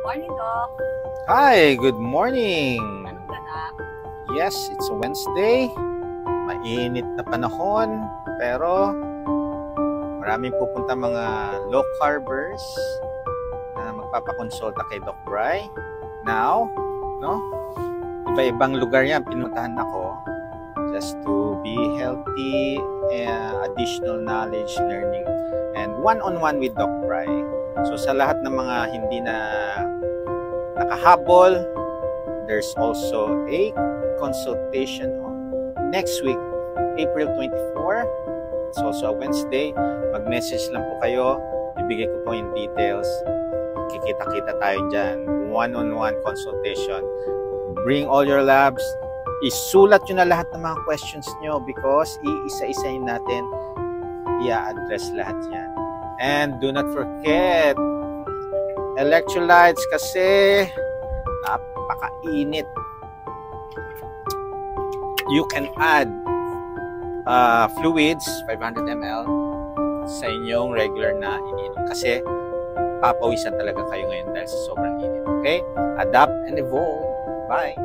Morning, Doc. Hi, good morning. Anong ganap? Yes, it's a Wednesday. Mainit na panahon, pero maraming pupunta mga low carbers na magpapakonsulta kay Doc Bry. Now, no? Iba-ibang lugar yan pinuntahan ako just to be healthy, additional knowledge, learning, and one-on-one with Doc Bry. So sa lahat ng mga hindi na nakahabol, there's also a consultation on next week, April 24. It's also a Wednesday. Mag-message lang po kayo. Ibigay ko po yung details. Kikita-kita tayo dyan. One-on-one consultation. Bring all your labs. Isulat nyo na lahat ng mga questions nyo because iisa-isahin natin. I-address lahat yan. And do not forget electrolytes kasi napakainit. You can add fluids 500 ml sa inyong regular na iniinom kasi papawisan talaga kayo ngayon dahil sa sobrang init. Okay? Adapt and evolve. Bye!